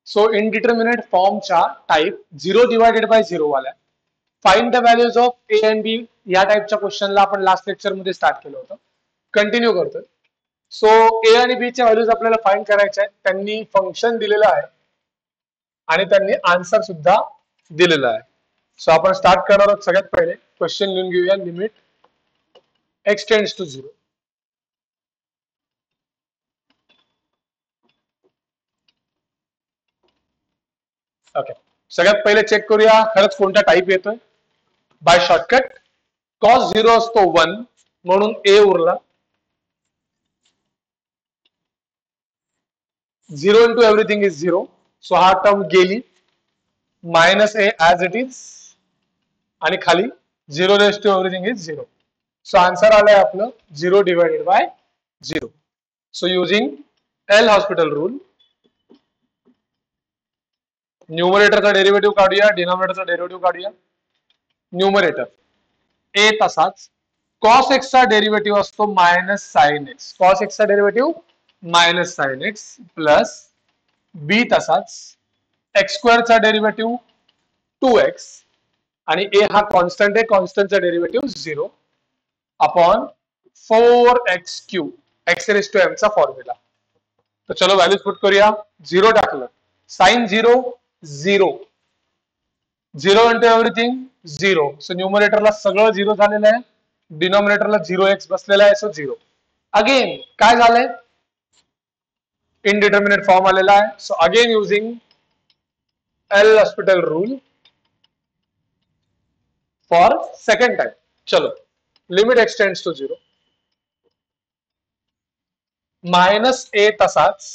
So indeterminate फॉर्मच्या type 0 divided by 0 वाल्या find the values of a and b या टाइपच्या क्वेश्चनला आपण लास्ट लेक्चर मध्ये स्टार्ट केलं होतं. कंटिन्यू करतोय. सो ए आणि बी च्या व्हॅल्यूज आपल्याला फाइंड करायच्या आहेत. त्यांनी फंक्शन दिलेलं आहे आणि त्यांनी आन्सर सुद्धा दिलेला आहे. सो आपण स्टार्ट करणार आहोत. सगळ्यात पहिले क्वेश्चन लिहून घेऊया. Limit x tends to 0. Okay, सगळ्यात पहिले चेक करूया खरंच कोणता टाइप येतोय. बाय शॉर्टकट cos 0 असतो 1 म्हणून a उरला. 0 into everything is 0. सो हा टर्म गेली. Minus a as it is आणि खाली 0 raise to everything is 0. So answer आलाय आपलं 0 divided by 0. So using L hospital rule न्यूमरेटरचा डेरिव्हेटिव्ह काढूया, डिनॉमिनेटरचा डेरिव्हेटिव्ह काढूया. न्यूमरेटर ए तसाच, कॉस एक्स चा डेरिव्हेटिव्ह असतो minus sine x. Cos x चा derivative minus sine x plus b तसाच, एक्स स्क्वेअर चा डेरिव्हेटिव्ह 2x आणि ए हा कॉन्स्टंट आहे. कॉन्स्टंटचा derivative 0 upon 4x cube x raise to m चा फॉर्म्युला. तर चलो व्हॅल्यूज पुट करूया. 0 टाकलं, साइन 0 0, 0 इंटू एव्हरीथिंग 0. सो न्यूमरेटरला सगळं 0 झालेलं आहे, डिनॉमिनेटरला 0x बसलेला आहे. सो 0. अगेन काय झालंय, इनडिटर्मिनेट फॉर्म आलेला आहे. So again using L hospital rule for second time. चलो limit x tends to 0. Minus a तसाच,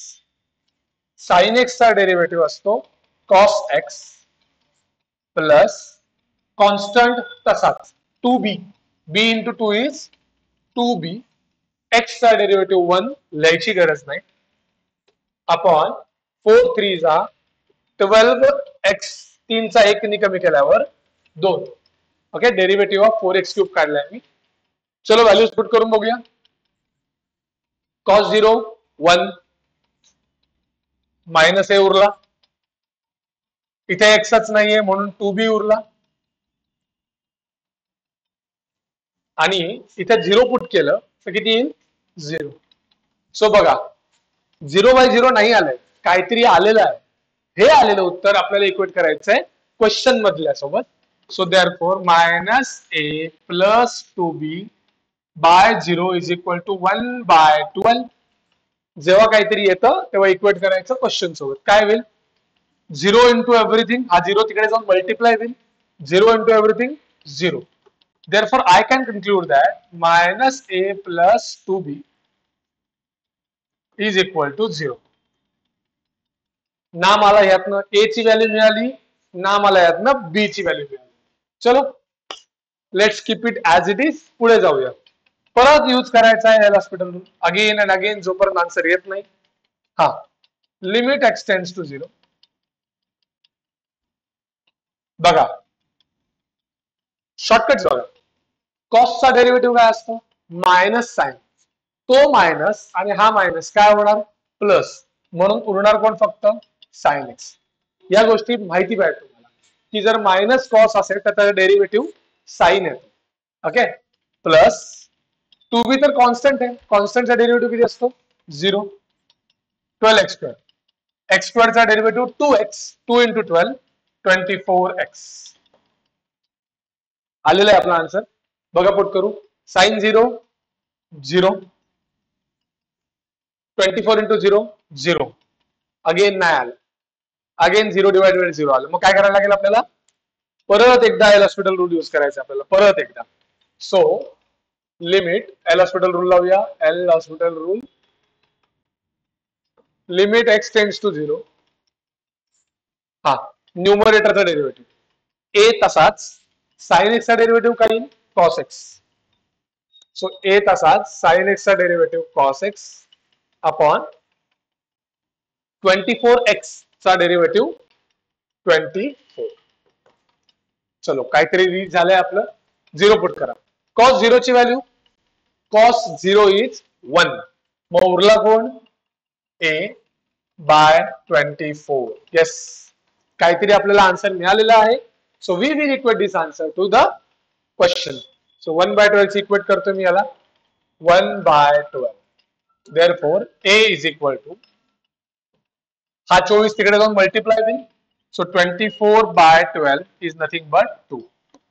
साइन एक्स चा डेरिव्हेटिव्ह असतो कॉस एक्स प्लस कॉन्स्टंट तसाच 2b, b into 2 is 2b, x चा डेरिव्हेटिव्ह 1 लिहायची गरज नाही, अपॉन 4 3 जा 12x, 3 चा 1 नि कमी केल्यावर 2. Okay, derivative of 4x cube काढलाय मी. चलो व्हॅल्यूज पुट करून बघूया. कॉस 0 1, मायनस ए उरला, इथे एक्सच नाहीये म्हणून 2b उरला आणि इथे 0 पुट केलं तर किती येईल 0. सो बघा 0 बाय 0 नाही आलंय, काहीतरी आलेलं आहे. हे आलेलं उत्तर आपल्याला इक्वेट करायचंय क्वेश्चन मधल्या सोबत. So therefore minus a plus 2b by 0 is equal to 1 by 12. जेव्हा काहीतरी येतं तेव्हा इक्वेट करायचं क्वेश्चन सोबत. काय होईल 0 इंटू एव्हरीथिंग, हा 0 तिकडे जाऊन मल्टिप्लाय होईल. 0 into everything 0. Therefore, I can conclude that minus a plus 2b is equal to 0. ना मला यातनं a ची व्हॅल्यू मिळाली, ना मला यातनं b ची व्हॅल्यू मिळाली. चलो let's keep it as it is. पुढे जाऊया. परत यूज करायचा आहे L hospital rule again and again जोपर्यंत आन्सर येत नाही. हा लिमिट एक्स टेंड्स टू 0. बघा शॉर्टकट बघा. कॉसचा डेरिव्हेटिव्ह काय असतो मायनस साइन, तो मायनस आणि हा मायनस काय होणार प्लस, म्हणून उरणार कोण फक्त साइन एक्स. या गोष्टी माहिती पाहिजे तुम्हाला की जर मायनस कॉस असेल तर त्याचा डेरिव्हेटिव्ह साइन येतो. ओके, प्लस 2b तर कॉन्स्टंट आहे, कॉन्स्टंटचा डेरिव्हेटिव्ह किती असतो 0, 12x स्क्वेअर, एक्स स्क्वेअरचा डेरिव्हेटिव्ह 2x, 2 इंटू 12 24x. आलेला आहे आपला आन्सर. बघा पुट करू. साइन 0 0, 24 इंटू 0 0, अगेन नाही आलं, अगेन 0 डिवाइडेड बाय 0 आलं. मग काय करायला लागेल आपल्याला, परत एकदा एल हॉस्पिटल रूल यूज करायचा आपल्याला परत एकदा. So limit L hospital rule लावूया. L hospital rule limit x tends to 0. हा न्यूमरेटरचा डेरिव्हेटिव्ह ए तसाच, साइन एक्सचा डेरिव्हेटिव्ह काय येईल कॉस एक्स. सो ए तसाच साइन एक्सचा derivative cos x upon 24x चा डेरिव्हेटिव्ह 24. चलो काहीतरी रीच झालंय आपलं. 0 पुट करा. कॉस 0 ची व्हॅल्यू, कॉस 0 इज 1, मग उरला कोण ए बाय 24. येस, काहीतरी आपल्याला आन्सर मिळालेला आहे. So we will equate this answer to the question. So 1/12 equate करतो मी याला 1/12. Therefore a is equal to, हा 24 तिकडे जाऊन मल्टिप्लाय होईल. So 24/12 is nothing but 2.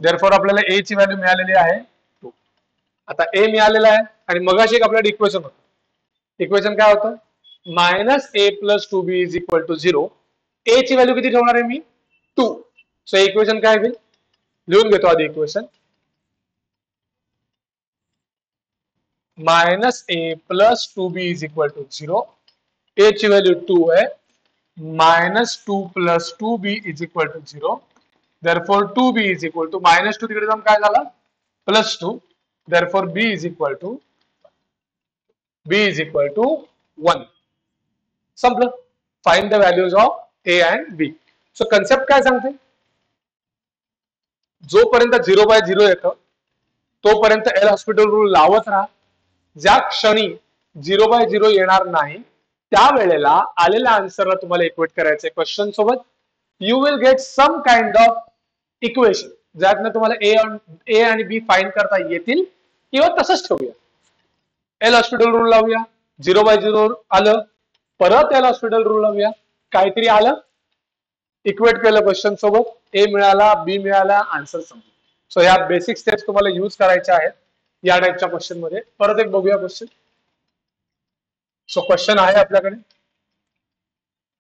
Therefore आपल्याला ए ची व्हॅल्यू मिळालेली आहे 2. आता ए मिळालेला आहे आणि मगाशी एक आपल्याला इक्वेशन होतं. इक्वेशन काय होतं? -a+2b is equal to 0. A ची व्हॅल्यू किती ठेवणार आहे मी? 2. सो इक्वेशन काय होईल? लिहून घेतो आधी equation. -a+2b is equal to 0. A ची व्हॅल्यू 2 आहे. -2+2b is equal to 0. Therefore 2b is equal to -2 तिकडे जाऊन काय झालं? +2. Therefore b is equal to 1. संपलं. Find the values of a and b. So concept काय सांगते? जोपर्यंत 0/0 येतं तोपर्यंत एल हॉस्पिटल रूल लावत राहा. ज्या क्षणी 0/0 येणार नाही त्यावेळेला आलेल्या आन्सरला तुम्हाला इक्वेट करायचं आहे क्वेश्चन सोबत. You will get some kind of equation ज्यातनं तुम्हाला ए आणि बी फाइंड करता येतील, किंवा तसंच ठेवूया. एल हॉस्पिटल रूल लावूया, 0/0 आलं, परत एल हॉस्पिटल रूल लावूया, काहीतरी आलं, इक्वेट केलं क्वेश्चन सोबत, ए मिळाला, बी मिळाला, आन्सर समजलं. सो या बेसिक स्टेप्स तुम्हाला यूज करायच्या आहेत या टाइपच्या क्वेश्चन मध्ये. परत एक बघूया क्वेश्चन. सो क्वेश्चन आहे आपल्याकडे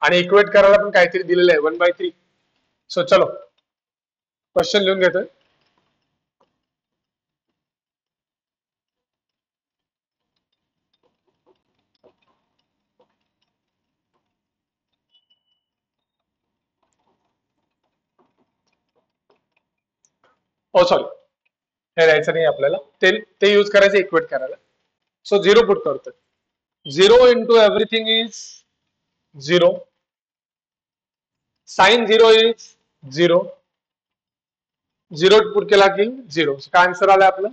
आणि इक्वेट करायला पण काहीतरी दिलेलं आहे 1/3. सो चलो क्वेश्चन लिहून घेतोय. ओ सॉरी, हे द्यायचं नाही आपल्याला, ते यूज करायचं इक्वेट करायला. सो 0 पुट करतोय. 0 into everything is 0. Sine 0 is 0. 0 put केला की 0. काय आन्सर आलाय आपलं?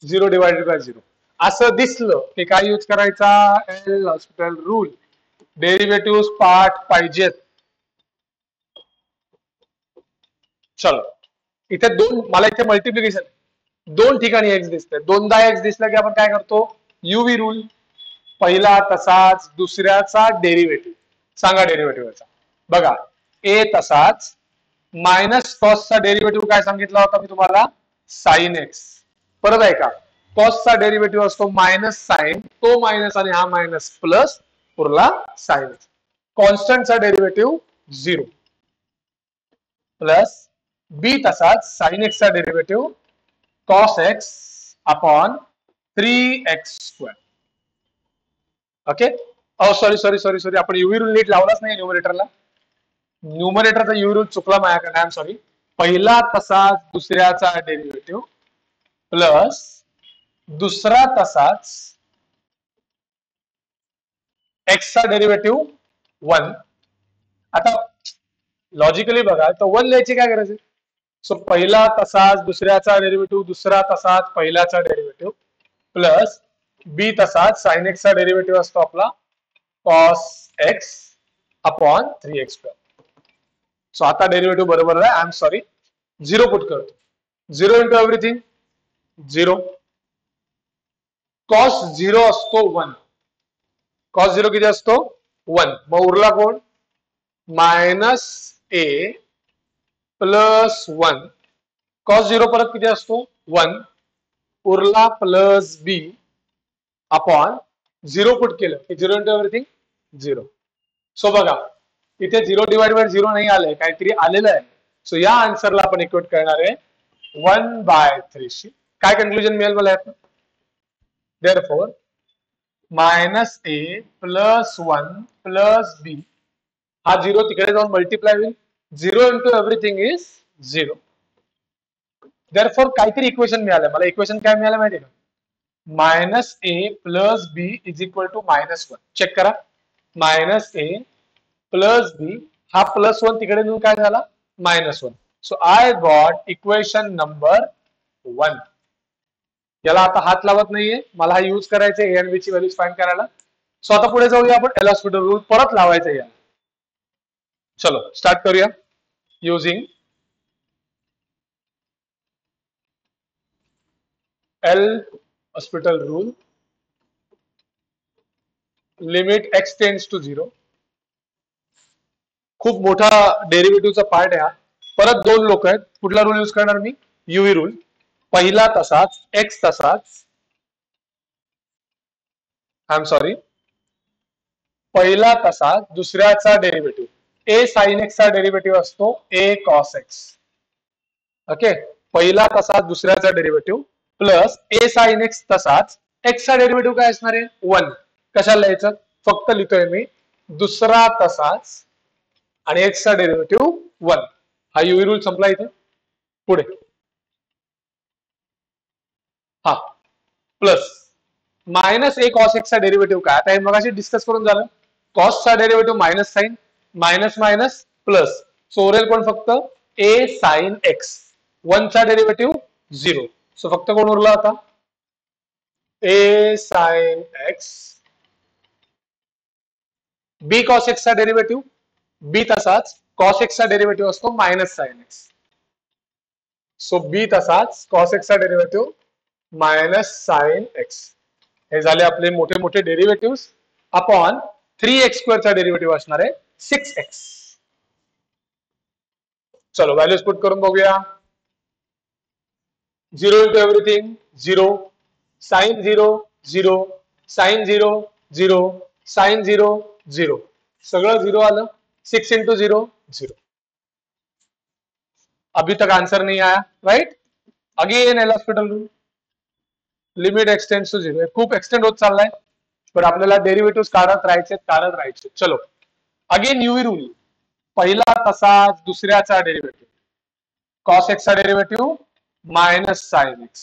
0/0. असं दिसलं की काय यूज करायचा? L hospital rule. Derivative part पाहिजेत. चलो, इथे मला इथे मल्टिप्लिकेशन 2 ठिकाणी एक्स दिसतंय. दोनदा एक्स दिसला की आपण काय करतो? UV rule. पहिला तसाच, दुसऱ्याचा डेरिव्हेटिव्ह. सांगा डेरिव्हेटिव्हचा. बघा, ए तसाच, मायनस कॉसचा डेरिव्हेटिव्ह काय सांगितला होता मी तुम्हाला? Sine x. परत आहे का? कॉसचा डेरिव्हेटिव्ह असतो मायनस साइन, तो मायनस आणि हा मायनस प्लस, उरला sine x. कॉन्स्टंटचा derivative 0 plus b तसाच, साइन एक्सचा derivative cos x upon 3x². Okay. Sorry, आपण युव्ही रूल नीट लावलाच नाही न्यूमरेटरला. न्यूमरेटरचा युव्ही रूल चुकला माझ्याकडे, आय एम सॉरी. पहिला तसाच, दुसऱ्याचा डेरिव्हेटिव्ह प्लस दुसरा तसाच, एक्सचा डेरिव्हेटिव्ह 1. आता लॉजिकली बघा, तर 1 लिहायची काय गरज आहे? सो पहिला तसाच, दुसऱ्याचा डेरिव्हेटिव्ह, दुसरा तसाच, पहिल्याचा डेरिव्हेटिव्ह प्लस बी तसाच, साइन एक्सचा डेरिव्हेटिव्ह असतो आपला cos x upon 3x². So आता डेरिव्हेटिव्ह बरोबर आहे, आय एम सॉरी. 0 पुट करतो. 0 इंटू एव्हरीथिंग 0. कॉस 0 असतो 1. कॉस 0 किती असतो? 1. मग उरला कोण? Minus a plus 1. कॉस 0 परत किती असतो? 1. उरला प्लस बी अपॉन 0 पुट केलं की 0 इंटू एव्हरीथिंग 0. सो बघा, इथे 0/0 नाही आलंय, काहीतरी आलेलं आहे. सो या आन्सरला आपण इक्वेट करणार आहे 1/3 शी. काय कन्क्लुजन मिळेल मला यात? Therefore minus a plus 1 plus b, हा 0 तिकडे जाऊन मल्टिप्लाय होईल. 0 इंटू एव्हरीथिंग इज 0. देअरफॉर काहीतरी इक्वेशन मिळालं मला. इक्वेशन काय मिळालं माहिती का? Minus a plus b is equal to -1. Check करा. मायनस ए प्लस बी, हा +1 तिकडे नेऊन काय झाला? -1. So I got equation number 1. याला आता हात लावत नाहीये, मला हा यूज करायचा ए आणि बी ची व्हॅल्यूज फाइंड करायला. सो आता पुढे जाऊया आपण एल हॉस्पिटल रूल परत लावायचा या. चलो स्टार्ट करूया. Using L hospital rule, limit x tends to 0. खूप मोठा डेरिव्हेटिव्हचा पार्ट आहे हा. परत दोन लोक आहेत. कुठला रूल यूज करणार मी? UV rule. पहिला तसाच, एक्स तसाच, आय एम सॉरी, पहिला तसाच दुसऱ्याचा डेरिव्हेटिव्ह. ए साइन एक्स चा डेरिव्हेटिव्ह असतो ए कॉस एक्स. ओके, पहिला तसाच दुसऱ्याचा डेरिव्हेटिव्ह प्लस ए साइन एक्स तसाच एक्स चा डेरिव्हेटिव्ह काय असणार आहे? 1. कशाला लिहायचं? फक्त लिहितोय मी दुसरा तसाच आणि एक्स चा डेरिव्हेटिव्ह 1. हा युव्ही रूल संपला इथे. पुढे हा plus minus a cos x चा डेरिव्हेटिव्ह काय? आता हे मगाशी डिस्कस करून झालं. कॉस चा derivative minus sine, minus minus plus, so उरेल पण फक्त ए साइन एक्स. 1 चा डेरिव्हेटिव्ह 0. सो फक्त कोण उरला आता? ए साइन एक्स. बी कॉस एक्स चा डेरिव्हेटिव्ह, बी तसाच, कॉस एक्स चा डेरिव्हेटिव्ह असतो मायनस साइन एक्स. सो बी तसाच, कॉस एक्स चा डेरिव्हेटिव्ह मायनस साइन एक्स. हे झाले आपले मोठे मोठे डेरिव्हेटिव्ह. अपॉन 3x² चा डेरिव्हेटिव्ह असणार आहे 6x. चलो व्हॅल्यूज पुट करून बघूया. 0 into everything 0, sin 0 0, sin 0 0, sin 0 0, सगळं 0 आलं. 6 into 0 0. अभी तक आंसर नहीं आया, right? Again L hospital rule, limit x tends to 0. खूप एक्सटेंड होत चाललाय, पण आपल्याला डेरिव्हेटिव्ह काढत राहायचे. चलो अगेन युव्ही रूल, पहिला तसाच दुसऱ्याचा डेरिव्हेटिव्ह. कॉस एक्स चा डेरिव्हेटिव्ह मायनस साइन एक्स.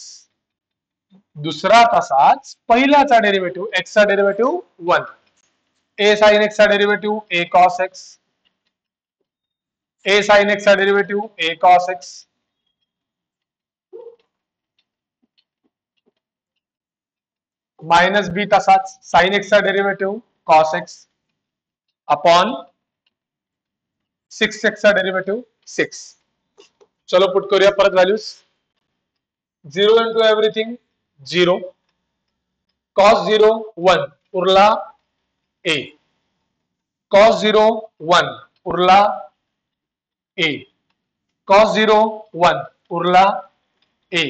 दुसरा तसाच पहिल्याचा डेरिव्हेटिव्ह, एक्स चा डेरिव्हेटिव्ह 1. ए साइन एक्स चा डेरिव्हेटिव्ह ए कॉस एक्स. ए साइन एक्स चा डेरिव्हेटिव्ह ए कॉस एक्स. मायनस बी तसाच, साइन एक्स चा derivative cos x upon 6x चा डेरिव्हेटिव्ह 6. चलो पुट करूया परत व्हॅल्यूज. 0 into everything 0, cos 0 1 उरला a, cos 0 1 उरला a, cos 0 1 उरला a,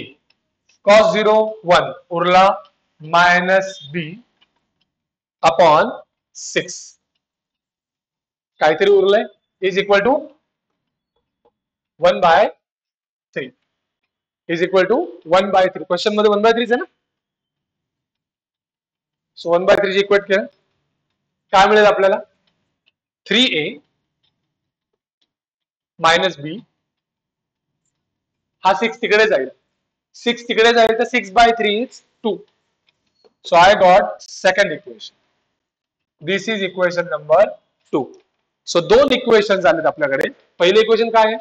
cos 0 1 उरला मायनस b अपॉन 6. काहीतरी उरलंय is equal to 1/3 is equal to 1/3. Question मध्ये 1/3 आहे ना. सो 1/3 इक्वेट केलं काय मिळेल आपल्याला? 3a minus b. हा 6 तिकडे जाईल, 6 तिकडे जाईल तर 6/3 is 2. So I got second equation. This is equation number 2. सो दोन इक्वेशन झालेत आपल्याकडे. पहिले इक्वेशन काय आहे?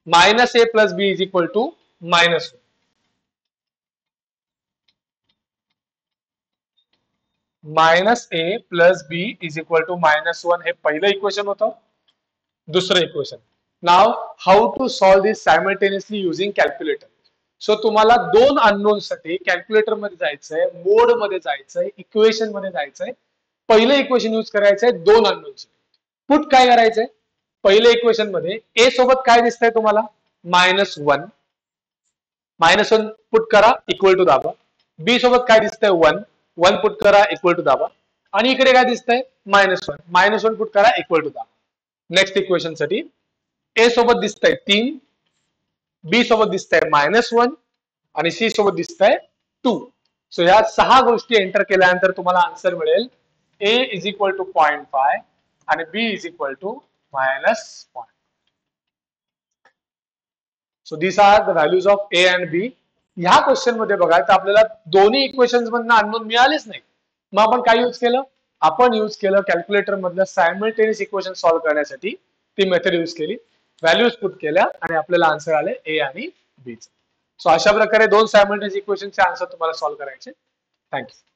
Minus a plus b is equal to minus 1. Minus a plus b is equal to minus 1 हे पहिलं इक्वेशन होतं. दुसरं equation. Now how to solve this simultaneously using calculator. So तुम्हाला दोन अननोन साठी कॅल्क्युलेटर मध्ये जायचंय, मोड मध्ये जायचंय, इक्वेशन मध्ये जायचंय. पहिलं इक्वेशन यूज करायचंय दोन अननोन साठी. पुट काय करायचंय? पहिल्या इक्वेशन मध्ये ए सोबत काय दिसतंय तुम्हाला? -1. -1 पुट करा इक्वल टू दाबा. बी सोबत काय दिसतंय? 1. 1 पुट करा इक्वल टू दाबा. आणि इकडे काय दिसतंय? -1. -1 पुट करा इक्वल टू दाबा. नेक्स्ट इक्वेशन साठी ए सोबत दिसतंय 3, बी सोबत दिसतंय -1 आणि सी सोबत दिसतंय 2. सो ह्या 6 गोष्टी एंटर केल्यानंतर तुम्हाला आन्सर मिळेल ए इज इक्वल टू 0.5 आणि b is equal to -0. So this are the values of a and b. ह्या क्वेश्चन मध्ये बघा तर आपल्याला दोन्ही इक्वेशन्स मधनं अननोन मिळालेच नाही. मग आपण काय यूज केलं? आपण यूज केलं कॅल्क्युलेटर मधलं सायमल्टेनियस इक्वेशन सॉल्व्ह करण्यासाठी ती मेथड यूज केली. व्हॅल्यूज पुट केल्या आणि आपल्याला आन्सर आले ए आणि बी. सो अशा प्रकारे दोन सायमल्टेनियस इक्वेशनचे आन्सर तुम्हाला सॉल्व्ह करायचे. थँक्यू.